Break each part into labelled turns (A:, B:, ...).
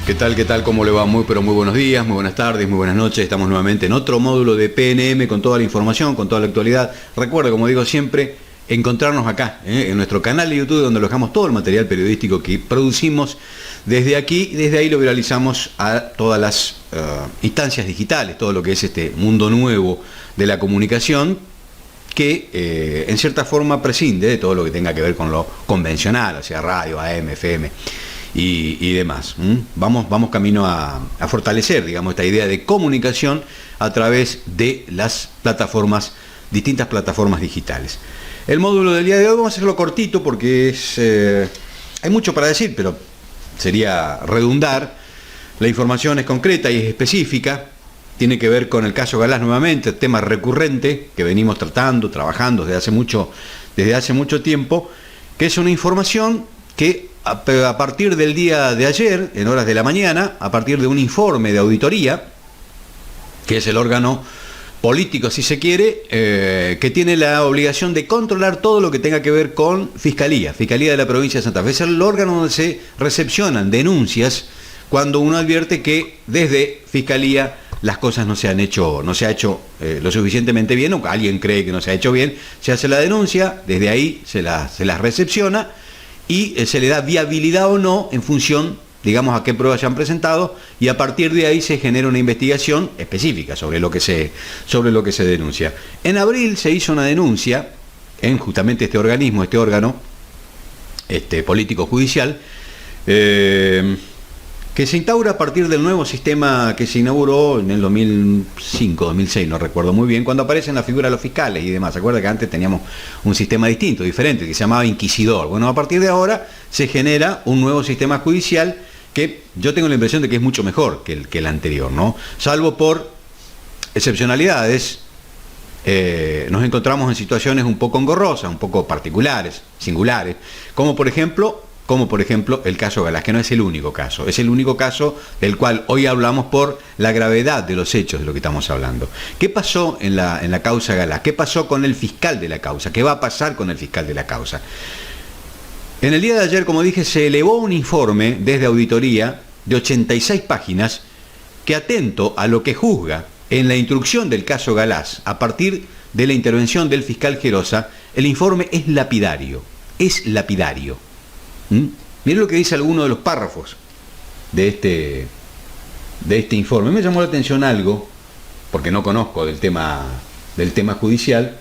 A: ¿Qué tal? ¿Qué tal? ¿Cómo le va? Muy, pero muy buenos días, muy buenas tardes, muy buenas noches. Estamos nuevamente en otro módulo de PNM con toda la información, con toda la actualidad. Recuerda, como digo siempre, encontrarnos acá, en nuestro canal de YouTube, donde alojamos todo el material periodístico que producimos desde aquí. Desde ahí lo viralizamos a todas las instancias digitales, todo lo que es este mundo nuevo de la comunicación, que en cierta forma prescinde de todo lo que tenga que ver con lo convencional, o sea, radio, AM, FM y demás. Vamos camino a fortalecer, digamos, esta idea de comunicación a través de las plataformas, distintas plataformas digitales. El módulo del día de hoy vamos a hacerlo cortito porque hay mucho para decir, pero sería redundar. La información es concreta y es específica. Tiene que ver con el caso Galás nuevamente, tema recurrente que venimos trabajando desde hace mucho tiempo, que es una información que a partir del día de ayer, en horas de la mañana, a partir de un informe de auditoría, que es el órgano político, si se quiere, que tiene la obligación de controlar todo lo que tenga que ver con Fiscalía de la provincia de Santa Fe. Es el órgano donde se recepcionan denuncias cuando uno advierte que desde Fiscalía las cosas no se ha hecho lo suficientemente bien, o alguien cree que no se ha hecho bien, se hace la denuncia, desde ahí se las recepciona y se le da viabilidad o no en función, digamos, a qué pruebas se han presentado, y a partir de ahí se genera una investigación específica sobre lo que se denuncia. En abril se hizo una denuncia en justamente este órgano político judicial, que se instaura a partir del nuevo sistema que se inauguró en el 2005, 2006, no recuerdo muy bien, cuando aparecen la figura de los fiscales y demás. ¿Se acuerda que antes teníamos un sistema distinto, diferente, que se llamaba inquisidor? Bueno, a partir de ahora se genera un nuevo sistema judicial que yo tengo la impresión de que es mucho mejor que el anterior, ¿no? Salvo por excepcionalidades, nos encontramos en situaciones un poco engorrosas, un poco particulares, singulares, como por ejemplo el caso Galás, que no es el único caso, es el único caso del cual hoy hablamos por la gravedad de los hechos de lo que estamos hablando. ¿Qué pasó en la causa Galás? ¿Qué pasó con el fiscal de la causa? ¿Qué va a pasar con el fiscal de la causa? En el día de ayer, como dije, se elevó un informe desde auditoría de 86 páginas que, atento a lo que juzga en la instrucción del caso Galás, a partir de la intervención del fiscal Gerosa, el informe es lapidario. Miren lo que dice alguno de los párrafos de este informe. Me llamó la atención algo, porque no conozco del tema judicial.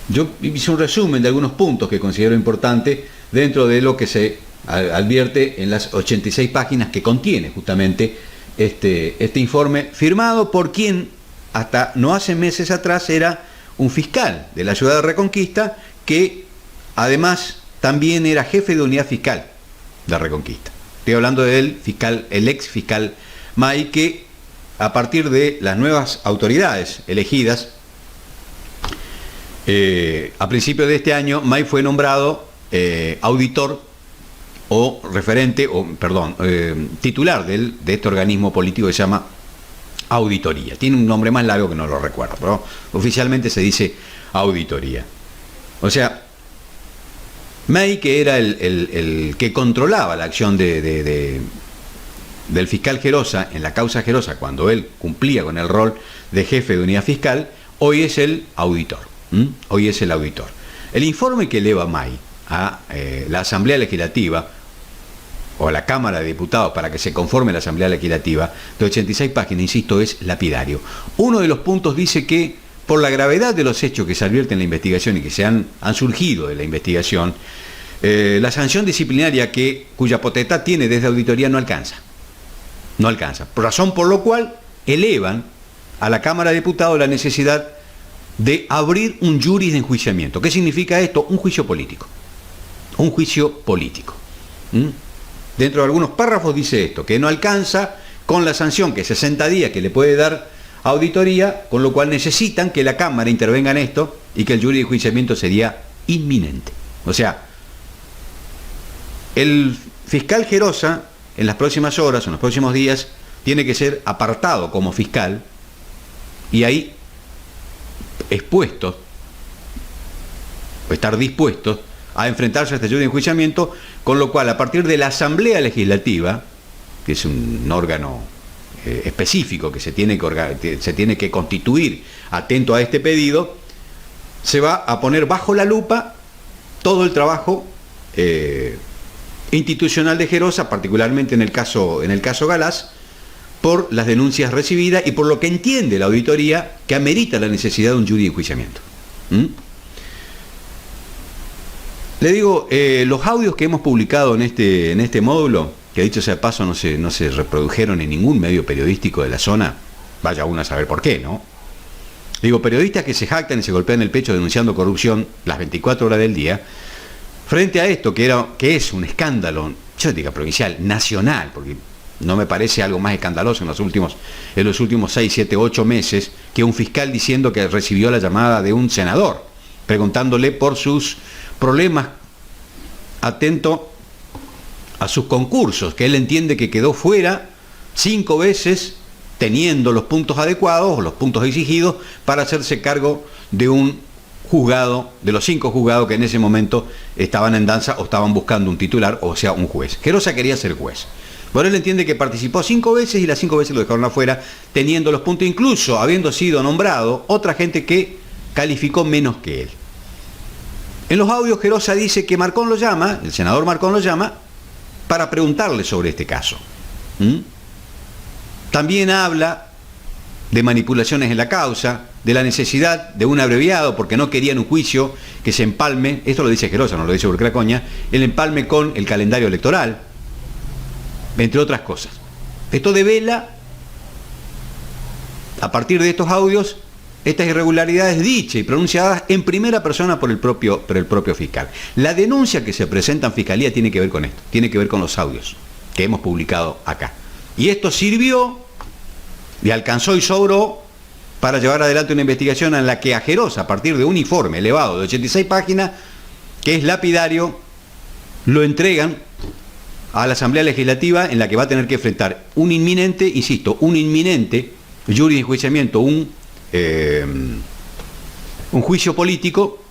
A: Yo hice un resumen de algunos puntos que considero importantes dentro de lo que se advierte en las 86 páginas que contiene justamente este informe, firmado por quien hasta no hace meses atrás era un fiscal de la ciudad de Reconquista, que además también era jefe de unidad fiscal de Reconquista. Estoy hablando del ex fiscal May, que a partir de las nuevas autoridades elegidas, a principios de este año, May fue nombrado auditor titular de este organismo político que se llama Auditoría. Tiene un nombre más largo que no lo recuerdo, pero oficialmente se dice Auditoría. O sea, May, que era el que controlaba la acción del fiscal Gerosa en la causa Gerosa, cuando él cumplía con el rol de jefe de unidad fiscal, hoy es el auditor. El informe que eleva May a la Asamblea Legislativa, o a la Cámara de Diputados, para que se conforme la Asamblea Legislativa, de 86 páginas, insisto, es lapidario. Uno de los puntos dice que, por la gravedad de los hechos que se advierten en la investigación y que han surgido de la investigación, la sanción disciplinaria cuya potestad tiene desde auditoría no alcanza. Razón por lo cual elevan a la Cámara de Diputados la necesidad de abrir un juris de enjuiciamiento. ¿Qué significa esto? Un juicio político. Dentro de algunos párrafos dice esto, que no alcanza con la sanción, que es 60 días que le puede dar auditoría, con lo cual necesitan que la Cámara intervenga en esto y que el juris de enjuiciamiento sería inminente. O sea, el fiscal Gerosa en las próximas horas, en los próximos días, tiene que ser apartado como fiscal y ahí expuestos, o estar dispuestos a enfrentarse a este juicio de enjuiciamiento Con lo cual, a partir de la Asamblea Legislativa, que es un órgano específico que se tiene que constituir atento a este pedido, se va a poner bajo la lupa todo el trabajo institucional de Gerosa, particularmente en el caso Galás, por las denuncias recibidas y por lo que entiende la auditoría que amerita la necesidad de un jury de enjuiciamiento. Le digo, los audios que hemos publicado en este módulo, que dicho sea de paso no se reprodujeron en ningún medio periodístico de la zona, vaya uno a saber por qué, ¿no? Digo, periodistas que se jactan y se golpean el pecho denunciando corrupción las 24 horas del día, frente a esto que es un escándalo, yo digo provincial, nacional, porque no me parece algo más escandaloso en los últimos 6, 7, 8 meses que un fiscal diciendo que recibió la llamada de un senador, preguntándole por sus problemas atento a sus concursos, que él entiende que quedó fuera 5 veces teniendo los puntos adecuados o los puntos exigidos para hacerse cargo de un juzgado, de los 5 juzgados que en ese momento estaban en danza o estaban buscando un titular, o sea, un juez. Gerosa quería ser juez. Bueno, él entiende que participó 5 veces y las 5 veces lo dejaron afuera, teniendo los puntos, incluso habiendo sido nombrado otra gente que calificó menos que él. En los audios Gerosa dice que Marcón lo llama, el senador Marcón lo llama, para preguntarle sobre este caso. También habla de manipulaciones en la causa, de la necesidad de un abreviado, porque no querían un juicio que se empalme, esto lo dice Gerosa, no lo dice Urcracoña, el empalme con el calendario electoral, entre otras cosas. Esto devela, a partir de estos audios, estas irregularidades dichas y pronunciadas en primera persona por el propio fiscal. La denuncia que se presenta en Fiscalía tiene que ver con esto, tiene que ver con los audios que hemos publicado acá. Y esto sirvió y alcanzó y sobró para llevar adelante una investigación en la que a Gerosa, a partir de un informe elevado de 86 páginas, que es lapidario, lo entregan a la Asamblea Legislativa, en la que va a tener que enfrentar un inminente jury de enjuiciamiento, un juicio político,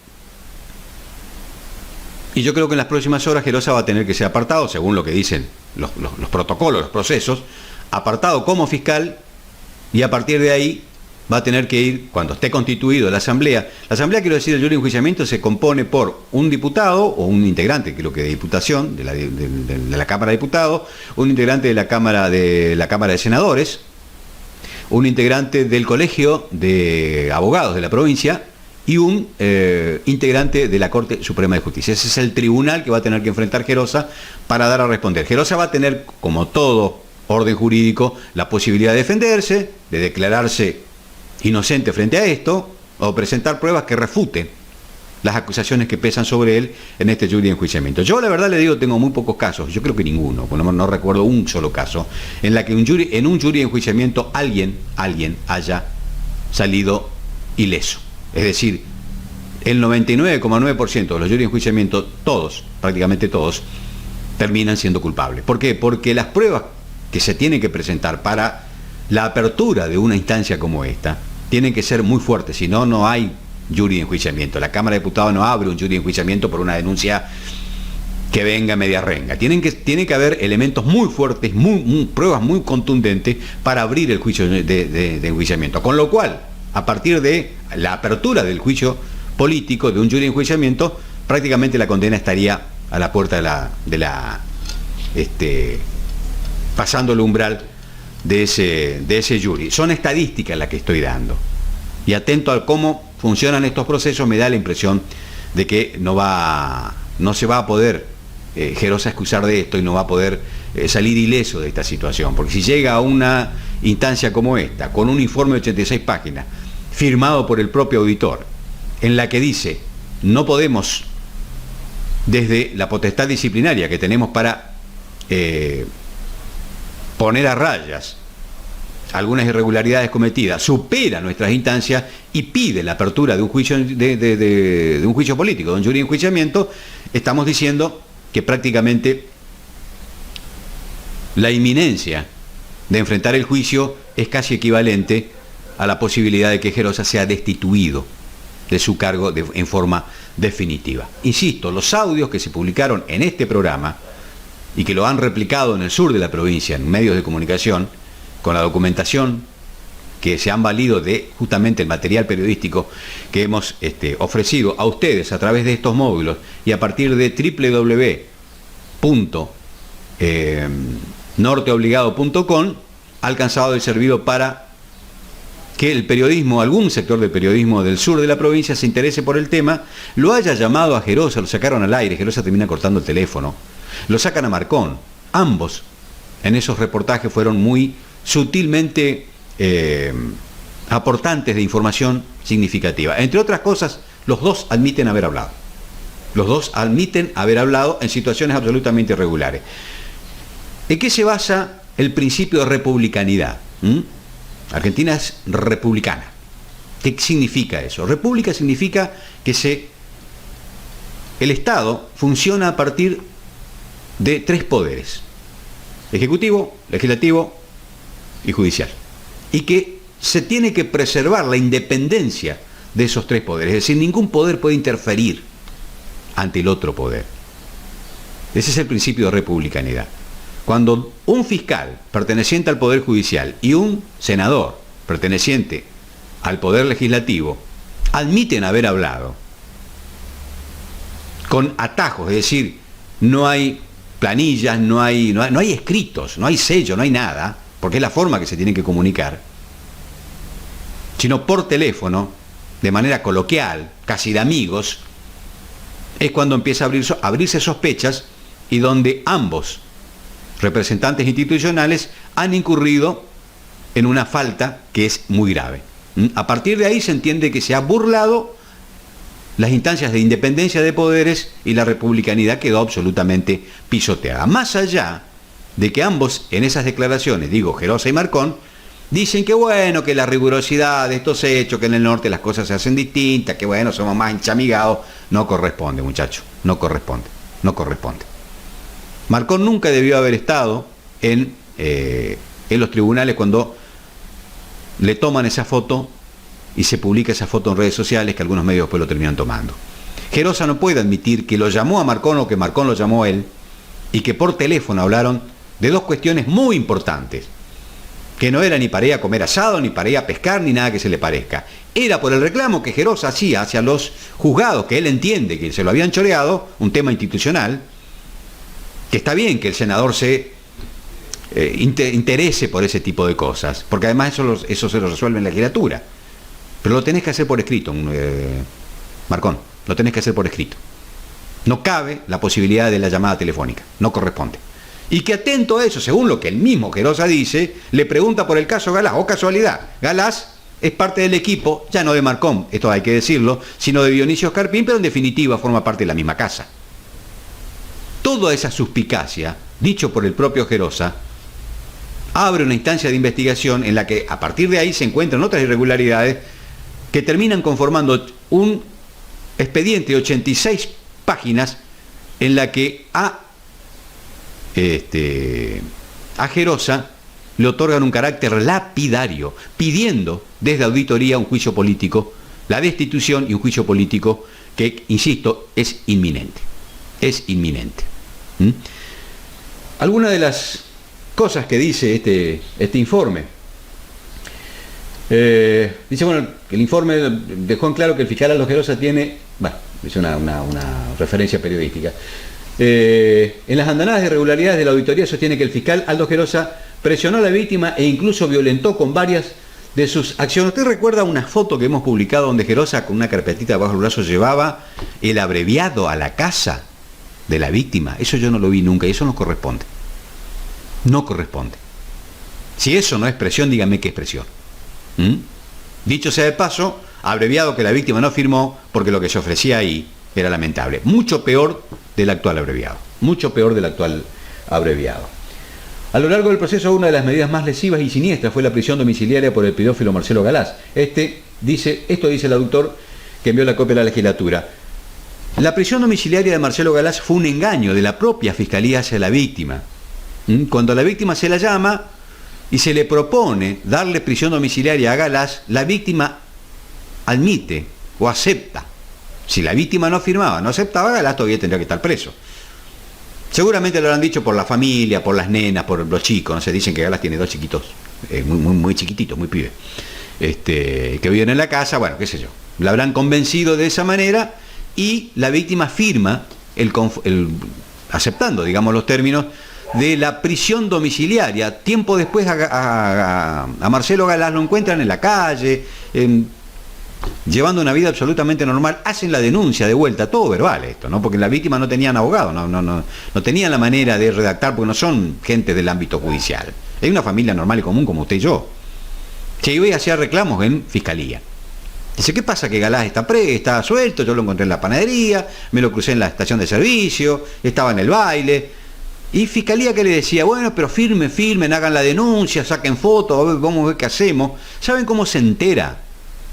A: y yo creo que en las próximas horas Gerosa va a tener que ser apartado, según lo que dicen los protocolos, los procesos, apartado como fiscal, y a partir de ahí va a tener que ir, cuando esté constituido la Asamblea, quiero decir, el jury de enjuiciamiento se compone por un diputado o un integrante, creo que de diputación, de la Cámara de Diputados, un integrante de la Cámara de Senadores, un integrante del Colegio de Abogados de la provincia y un integrante de la Corte Suprema de Justicia. Ese es el tribunal que va a tener que enfrentar Gerosa para dar a responder. Gerosa va a tener, como todo orden jurídico, la posibilidad de defenderse, de declararse inocente frente a esto, o presentar pruebas que refuten las acusaciones que pesan sobre él en este jury de enjuiciamiento. Yo la verdad le digo, tengo muy pocos casos, yo creo que ninguno, no recuerdo un solo caso, en la que en un jury de enjuiciamiento alguien haya salido ileso. Es decir, el 99,9% de los jury de enjuiciamiento, prácticamente todos, terminan siendo culpables. ¿Por qué? Porque las pruebas que se tienen que presentar para la apertura de una instancia como esta tienen que ser muy fuertes, si no, no hay jury de enjuiciamiento. La Cámara de Diputados no abre un jury de enjuiciamiento por una denuncia que venga media renga. Tiene que haber elementos muy fuertes, pruebas muy contundentes para abrir el juicio de enjuiciamiento. Con lo cual, a partir de la apertura del juicio político, de un jury de enjuiciamiento, prácticamente la condena estaría a la puerta pasando el umbral de ese jury. Son estadísticas las que estoy dando. Y atento a cómo funcionan estos procesos, me da la impresión de que no se va a poder Gerosa excusar de esto y no va a poder salir ileso de esta situación. Porque si llega a una instancia como esta, con un informe de 86 páginas, firmado por el propio auditor, en la que dice, no podemos, desde la potestad disciplinaria que tenemos para poner a rayas algunas irregularidades cometidas, supera nuestras instancias y pide la apertura de un juicio de un juicio político, de un jury de enjuiciamiento, estamos diciendo que prácticamente la inminencia de enfrentar el juicio es casi equivalente a la posibilidad de que Gerosa sea destituido de su cargo en forma definitiva. Insisto, los audios que se publicaron en este programa y que lo han replicado en el sur de la provincia, en medios de comunicación, con la documentación que se han valido de justamente el material periodístico que hemos ofrecido a ustedes a través de estos módulos y a partir de www.norteobligado.com, ha alcanzado y servido para que el periodismo, algún sector del periodismo del sur de la provincia se interese por el tema, lo haya llamado a Gerosa, lo sacaron al aire, Gerosa termina cortando el teléfono, lo sacan a Marcón. Ambos en esos reportajes fueron muy sutilmente aportantes de información significativa. Entre otras cosas, los dos admiten haber hablado. Los dos admiten haber hablado en situaciones absolutamente irregulares. ¿En qué se basa el principio de republicanidad? Argentina es republicana. ¿Qué significa eso? República significa que el Estado funciona a partir de tres poderes: ejecutivo, legislativo y judicial. Y que se tiene que preservar la independencia de esos tres poderes. Es decir, ningún poder puede interferir ante el otro poder. Ese es el principio de republicanidad. Cuando un fiscal perteneciente al Poder Judicial y un senador perteneciente al Poder Legislativo admiten haber hablado con atajos, es decir, no hay planillas, no hay escritos, no hay sello, no hay nada, porque es la forma que se tienen que comunicar, sino por teléfono, de manera coloquial, casi de amigos, es cuando empieza a abrirse sospechas y donde ambos representantes institucionales han incurrido en una falta que es muy grave. A partir de ahí se entiende que se ha burlado las instancias de independencia de poderes y la republicanidad quedó absolutamente pisoteada. Más allá de que ambos en esas declaraciones, digo Gerosa y Marcón, dicen que bueno, que la rigurosidad de estos hechos, que en el norte las cosas se hacen distintas, que bueno, somos más enchamigados, no corresponde, muchachos, no corresponde. Marcón nunca debió haber estado en los tribunales cuando le toman esa foto y se publica esa foto en redes sociales, que algunos medios después lo terminan tomando. Gerosa no puede admitir que lo llamó a Marcón o que Marcón lo llamó a él y que por teléfono hablaron de dos cuestiones muy importantes, que no era ni para ir a comer asado, ni para ir a pescar, ni nada que se le parezca. Era por el reclamo que Gerosa hacía hacia los juzgados, que él entiende que se lo habían choreado, un tema institucional, que está bien que el senador se interese por ese tipo de cosas, porque además eso se lo resuelve en la legislatura. Pero lo tenés que hacer por escrito, Marcón, lo tenés que hacer por escrito. No cabe la posibilidad de la llamada telefónica, no corresponde. Y que atento a eso, según lo que el mismo Gerosa dice, le pregunta por el caso Galás. Oh casualidad, Galás es parte del equipo, ya no de Marcón, esto hay que decirlo, sino de Dionisio Escarpín, pero en definitiva forma parte de la misma casa. Toda esa suspicacia, dicho por el propio Gerosa, abre una instancia de investigación en la que a partir de ahí se encuentran otras irregularidades que terminan conformando un expediente de 86 páginas en la que a Gerosa le otorgan un carácter lapidario, pidiendo desde auditoría un juicio político, la destitución y un juicio político que, insisto, es inminente. Es inminente. Algunas de las cosas que dice este informe. Dice, bueno, que el informe dejó en claro que el fiscal Aldo Gerosa tiene, bueno, es una referencia periodística. En las andanadas de irregularidades de la auditoría sostiene que el fiscal Aldo Gerosa presionó a la víctima e incluso violentó con varias de sus acciones. ¿Usted recuerda una foto que hemos publicado donde Gerosa con una carpetita bajo el brazo llevaba el abreviado a la casa de la víctima? Eso yo no lo vi nunca y eso no corresponde. No corresponde. Si eso no es presión, dígame qué es presión. Dicho sea de paso, abreviado que la víctima no firmó porque lo que se ofrecía ahí era lamentable. Mucho peor del actual abreviado. Mucho peor del actual abreviado. A lo largo del proceso, una de las medidas más lesivas y siniestras fue la prisión domiciliaria por el pedófilo Marcelo Galás. Esto dice el autor que envió la copia a la legislatura. La prisión domiciliaria de Marcelo Galás fue un engaño de la propia fiscalía hacia la víctima. Cuando a la víctima se la llama y se le propone darle prisión domiciliaria a Galás, la víctima admite o acepta. Si la víctima no firmaba, no aceptaba, Galás todavía tendría que estar preso. Seguramente lo habrán dicho por la familia, por las nenas, por los chicos, no sé, dicen que Galas tiene dos chiquitos, muy chiquititos, muy pibes, que viven en la casa, bueno, qué sé yo. La habrán convencido de esa manera y la víctima firma, aceptando, digamos, los términos de la prisión domiciliaria. Tiempo después a Marcelo Galás lo encuentran en la calle, llevando una vida absolutamente normal, hacen la denuncia de vuelta, todo verbal esto, ¿no? Porque la víctima no tenían abogado, no tenían la manera de redactar, porque no son gente del ámbito judicial. Es una familia normal y común como usted y yo. Se iba y hacía reclamos en fiscalía. Dice, ¿qué pasa? Que Galás está suelto, yo lo encontré en la panadería, me lo crucé en la estación de servicio, estaba en el baile. Y fiscalía que le decía, bueno, pero firmen, hagan la denuncia, saquen fotos, vamos a ver qué hacemos. ¿Saben cómo se entera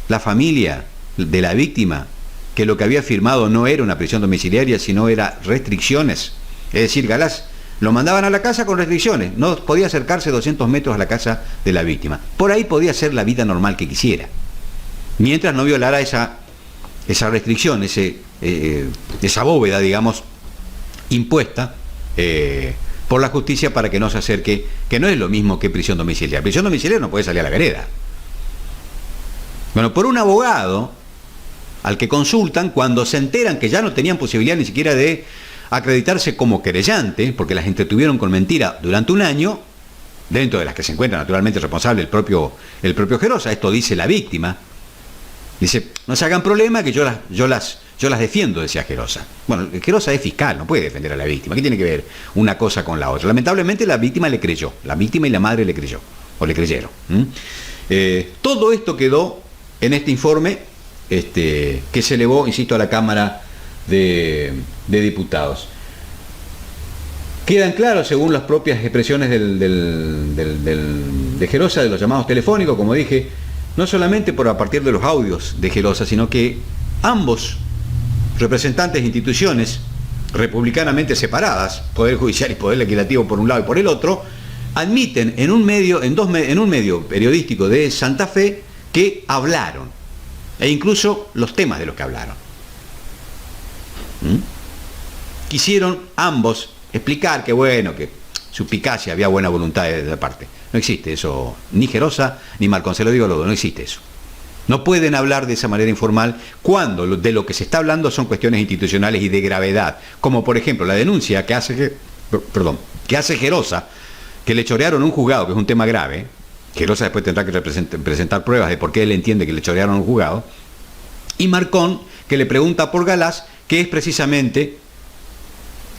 A: la familia de la víctima que lo que había firmado no era una prisión domiciliaria, sino era restricciones? Es decir, Galás lo mandaban a la casa con restricciones, no podía acercarse 200 metros a la casa de la víctima. Por ahí podía hacer la vida normal que quisiera, mientras no violara esa restricción, esa bóveda, digamos, impuesta por la justicia para que no se acerque, que no es lo mismo que prisión domiciliaria. Prisión domiciliaria no puede salir a la vereda. Bueno, por un abogado al que consultan cuando se enteran que ya no tenían posibilidad ni siquiera de acreditarse como querellante, porque las entretuvieron con mentira durante un año, dentro de las que se encuentra naturalmente responsable el propio Gerosa. Esto dice la víctima. Dice, no se hagan problema que yo las defiendo, decía Gerosa. Bueno, Gerosa es fiscal, no puede defender a la víctima. ¿Qué tiene que ver una cosa con la otra? Lamentablemente la víctima le creyó, la víctima y la madre le creyó, o le creyeron. Todo esto quedó en este informe que se elevó, insisto, a la Cámara de Diputados. Quedan claros, según las propias expresiones de Gerosa, de los llamados telefónicos, como dije, no solamente a partir de los audios de Gerosa, sino que ambos representantes de instituciones republicanamente separadas, Poder Judicial y Poder Legislativo por un lado y por el otro, admiten en un medio periodístico de Santa Fe que hablaron, e incluso los temas de los que hablaron. Quisieron ambos explicar que bueno, que suspicacia, había buena voluntad de la parte. No existe eso, ni Gerosa ni Marcón, se lo digo a los dos, no existe eso. No pueden hablar de esa manera informal cuando de lo que se está hablando son cuestiones institucionales y de gravedad, como por ejemplo la denuncia que hace Gerosa, que le chorearon un juzgado, que es un tema grave. Gerosa después tendrá que presentar pruebas de por qué él entiende que le chorearon un juzgado, y Marcón, que le pregunta por Galás, que es precisamente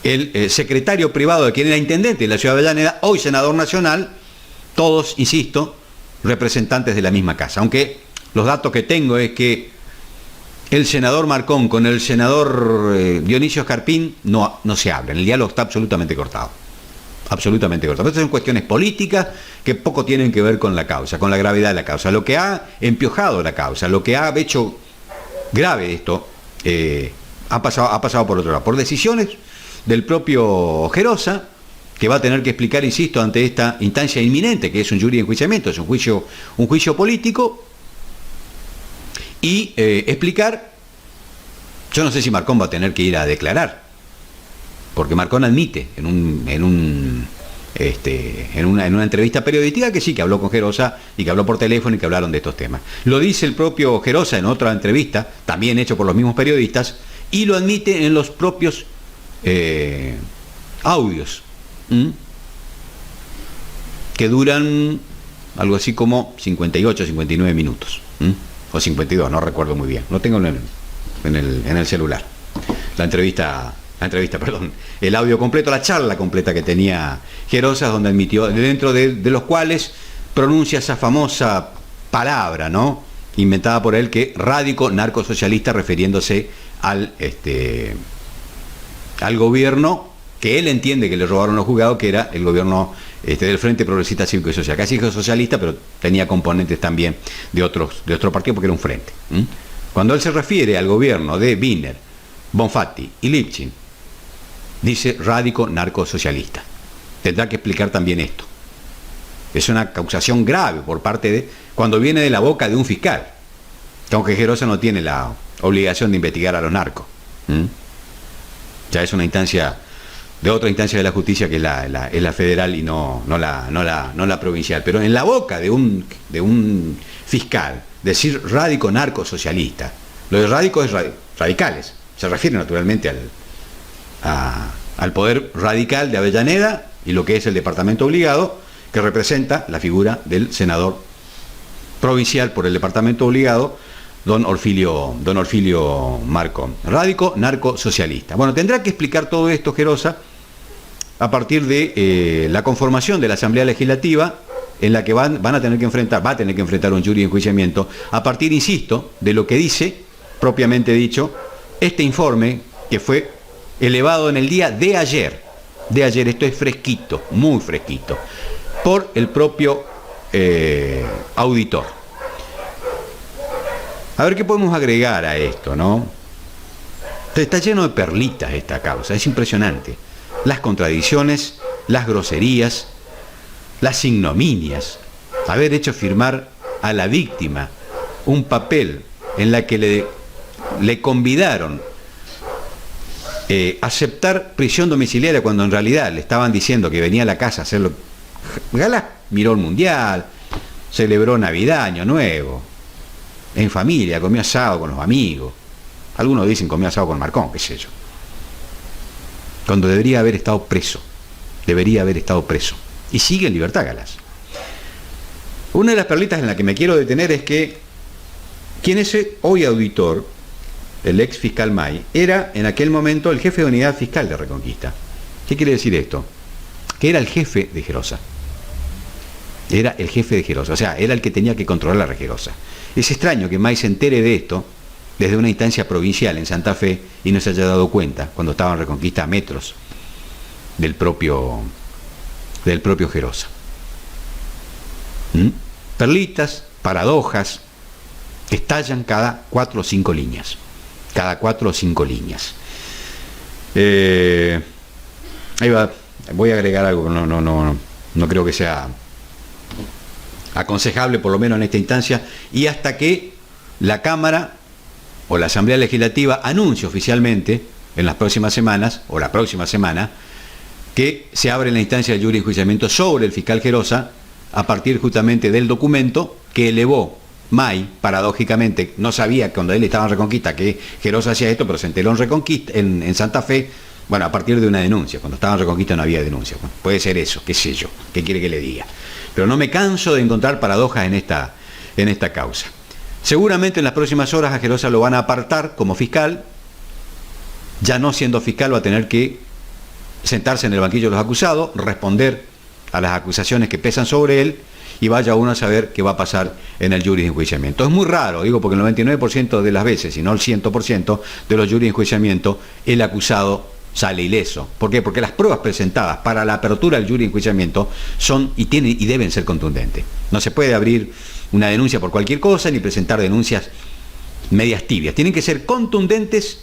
A: el secretario privado de quien era intendente de la ciudad de Avellaneda, hoy senador nacional, todos, insisto, representantes de la misma casa. Aunque los datos que tengo es que el senador Marcón con el senador Dionisio Escarpín no se hablan, el diálogo está absolutamente cortado. Absolutamente cortado. Estas son cuestiones políticas que poco tienen que ver con la causa, con la gravedad de la causa. Lo que ha empiojado la causa, lo que ha hecho grave esto, ha pasado por otro lado, por decisiones del propio Gerosa, que va a tener que explicar, insisto, ante esta instancia inminente, que es un jury de enjuiciamiento, es un juicio político, y explicar. Yo no sé si Marcón va a tener que ir a declarar, porque Marcón admite en una entrevista periodística que sí, que habló con Gerosa y que habló por teléfono y que hablaron de estos temas. Lo dice el propio Gerosa en otra entrevista, también hecho por los mismos periodistas, y lo admite en los propios audios, que duran algo así como 58, 59 minutos, o 52, no recuerdo muy bien, lo tengo en el celular. La entrevista, el audio completo, la charla completa que tenía Gerosa, donde admitió, dentro de los cuales pronuncia esa famosa palabra, ¿no?, inventada por él, que rádico narcosocialista, refiriéndose al gobierno que él entiende que le robaron los juzgados, que era el gobierno del Frente Progresista Cívico y Social. Casi dijo socialista, pero tenía componentes también de otro partido, porque era un frente. Cuando él se refiere al gobierno de Wiener, Bonfatti y Lipschitz, dice rádico narcosocialista. Tendrá que explicar también esto. Es una acusación grave por parte de, cuando viene de la boca de un fiscal, aunque Gerosa no tiene la obligación de investigar a los narcos. Ya es una instancia de otra instancia de la justicia que es la federal y no la provincial. Pero en la boca de un fiscal decir rádico narco socialista, lo de rádico es radicales, se refiere naturalmente al poder radical de Avellaneda y lo que es el departamento obligado, que representa la figura del senador provincial por el departamento obligado, don Orfilio Marcó. Rádico narco socialista. Bueno, tendrá que explicar todo esto Gerosa a partir de la conformación de la Asamblea Legislativa, en la que va a tener que enfrentar un jury de enjuiciamiento, a partir, insisto, de lo que dice, propiamente dicho, este informe que fue elevado en el día de ayer, esto es fresquito, muy fresquito, por el propio auditor. A ver qué podemos agregar a esto, ¿no? Está lleno de perlitas esta causa, es impresionante. Las contradicciones, las groserías, las ignominias, haber hecho firmar a la víctima un papel en la que le convidaron aceptar prisión domiciliaria cuando en realidad le estaban diciendo que venía a la casa a hacerlo. Galá miró el Mundial, celebró Navidad, Año Nuevo, en familia, comió asado con los amigos. Algunos dicen comió asado con Marcón, qué sé yo. Cuando debería haber estado preso. Y sigue en libertad Galás. Una de las perlitas en la que me quiero detener es que quien es hoy auditor, el ex fiscal May, era en aquel momento el jefe de unidad fiscal de Reconquista. ¿Qué quiere decir esto? Que era el jefe de Gerosa. Era el jefe de Gerosa, o sea, era el que tenía que controlar a Gerosa. Es extraño que May se entere de esto desde una instancia provincial en Santa Fe y no se haya dado cuenta cuando estaba en Reconquista a metros del propio Gerosa. Perlitas, paradojas, que estallan cada 4 o 5 líneas. Ahí va, voy a agregar algo, no creo que sea aconsejable, por lo menos en esta instancia, y hasta que la Cámara o la Asamblea Legislativa anuncie oficialmente en las próximas semanas, o la próxima semana, que se abre la instancia de jury de enjuiciamiento sobre el fiscal Gerosa a partir justamente del documento que elevó May. Paradójicamente, no sabía cuando él estaba en Reconquista que Gerosa hacía esto, pero se enteró en Reconquista, en Santa Fe, bueno, a partir de una denuncia. Cuando estaba en Reconquista no había denuncia. Bueno, puede ser eso, qué sé yo, qué quiere que le diga. Pero no me canso de encontrar paradojas en esta causa. Seguramente en las próximas horas a Gerosa lo van a apartar como fiscal. Ya no siendo fiscal va a tener que sentarse en el banquillo de los acusados, responder a las acusaciones que pesan sobre él, y vaya uno a saber qué va a pasar en el jury de enjuiciamiento. Es muy raro, digo, porque el 99% de las veces, si no el 100% de los jury de enjuiciamiento, el acusado sale ileso. ¿Por qué? Porque las pruebas presentadas para la apertura del jury de enjuiciamiento son y deben ser contundentes. No se puede abrir una denuncia por cualquier cosa ni presentar denuncias medias tibias. Tienen que ser contundentes,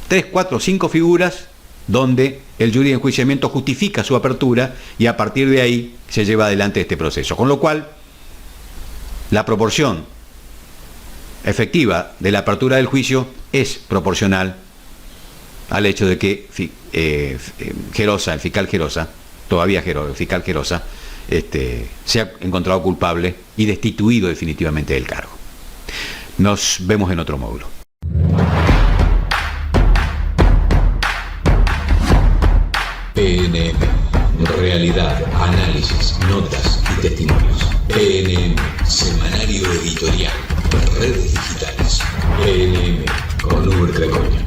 A: 3, 4, 5 figuras donde el jury de enjuiciamiento justifica su apertura y a partir de ahí se lleva adelante este proceso. Con lo cual, la proporción efectiva de la apertura del juicio es proporcional al hecho de que Gerosa, el fiscal Gerosa, el fiscal Gerosa, se ha encontrado culpable y destituido definitivamente del cargo. Nos vemos en otro módulo.
B: PNM, realidad, análisis, notas y testimonios. PNM, semanario editorial, redes digitales. PNM, con V. Trecoña.